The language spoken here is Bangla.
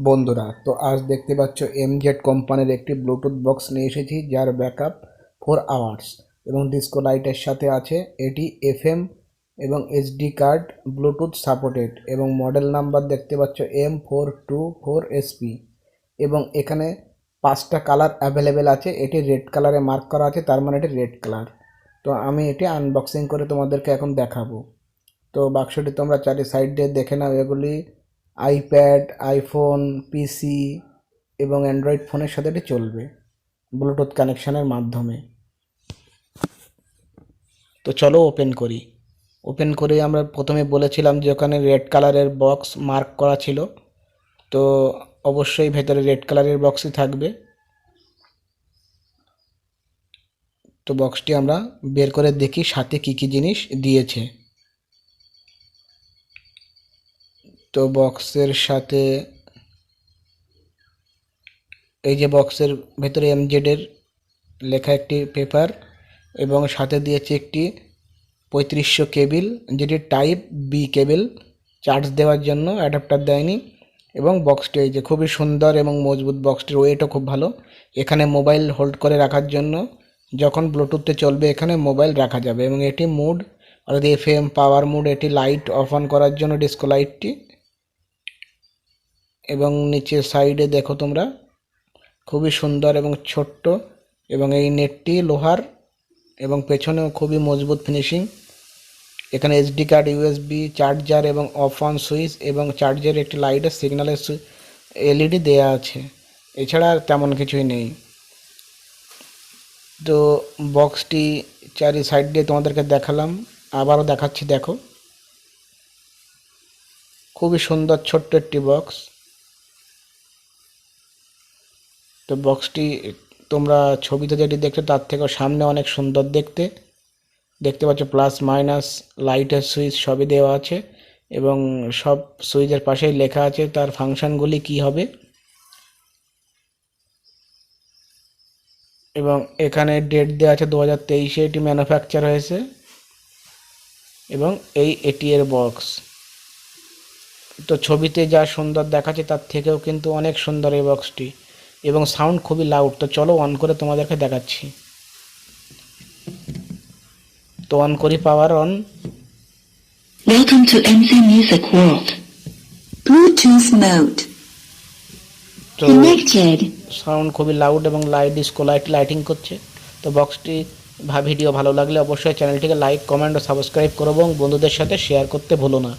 বন্ধুরা, তো আজ দেখতে পাচ্ছ এমজেড কোম্পানির একটি ব্লুটুথ বক্স নিয়ে এসেছি, যার ব্যাকআপ 4 আওয়ার্স এবং ডিস্কো লাইটের সাথে আছে। এটি এফএম এবং এইচডি কার্ড ব্লুটুথ সাপোর্টেড এবং মডেল নাম্বার দেখতে পাচ্ছ M424SP এবং এখানে 5টা কালার অ্যাভেলেবেল আছে। এটি রেড কালারে মার্ক করা আছে, তার মানে এটি রেড কালার। তো আমি এটি আনবক্সিং করে তোমাদেরকে এখন দেখাবো। তো বাক্সটি তোমরা চারি সাইড দিয়ে দেখে নাও। এগুলি আইপ্যাড, আইফোন, পিসি এবং অ্যান্ড্রয়েড ফোনের সাথে এটি চলবে ব্লুটুথ কানেকশানের মাধ্যমে। তো চলো ওপেন করি। ওপেন করে আমরা প্রথমে বলেছিলাম যে ওখানে রেড কালারের বক্স মার্ক করা ছিল, তো অবশ্যই ভেতরে রেড কালারের বক্সই থাকবে। তো বক্সটি আমরা বের করে দেখি সাথে কী কী জিনিস দিয়েছে। তো বক্সের সাথে এই যে বক্সের ভেতরে এমজেডের লেখা একটি পেপার এবং সাথে দিয়েছে একটি 3500 কেবিল, যেটি টাইপ বি কেবিল, চার্জ দেওয়ার জন্য। অ্যাডাপ্টার দেয়নি। এবং বক্সটি এই যে খুবই সুন্দর এবং মজবুত, বক্সটির ওয়েটও খুব ভালো। এখানে মোবাইল হোল্ড করে রাখার জন্য, যখন ব্লুটুথে চলবে এখানে মোবাইল রাখা যাবে। এবং এটি মুড অর্থাৎ এফএম পাওয়ার মুড, এটি লাইট অফ অন করার জন্য ডিস্কো লাইটটি। এবং নিচের সাইডে দেখো তোমরা, খুবই সুন্দর এবং ছোট্ট, এবং এই নেটটি লোহার এবং পেছনেও খুবই মজবুত ফিনিশিং। এখানে এসডি কার্ড, ইউএসবি, চার্জার এবং অফ অন সুইচ এবং চার্জের একটি লাইটের সিগন্যালের এলইডি দেয়া আছে। এছাড়া আর তেমন কিছুই নেই। তো বক্সটি চারি সাইড দিয়ে তোমাদেরকে দেখালাম, আবারও দেখাচ্ছি। দেখো, খুবই সুন্দর ছোট্ট একটি বক্স। তো বক্সটি তোমরা ছবিতে যেটি দেখছো তার থেকেও সামনে অনেক সুন্দর দেখতে। দেখতে পাচ্ছ প্লাস মাইনাস লাইটের সুইচ সবই দেওয়া আছে এবং সব সুইচের পাশেই লেখা আছে তার ফাংশনগুলি কি হবে। এবং এখানে ডেট দেওয়া আছে 2023-এ এটি ম্যানুফ্যাকচার হয়েছে। এবং এটি এর বক্স। তো ছবিতে যা সুন্দর দেখাচ্ছে তার থেকেও কিন্তু অনেক সুন্দর এই বক্সটি, এবং সাউন্ড খুবই লাউড। তো চলো অন করে তোমাদেরকে দেখাচ্ছি। তো অন করি, power on. Welcome to MC Music World. Bluetooth mode. তো Connected. সাউন্ড খুবই লাউড এবং ডিস্কো লাইটিং করছে। তো বক্সটি ভিডিও ভালো লাগলে অবশ্যই চ্যানেলটিকে লাইক, কমেন্ট ও সাবস্ক্রাইব করো এবং বন্ধুদের সাথে শেয়ার করতে ভুলো না।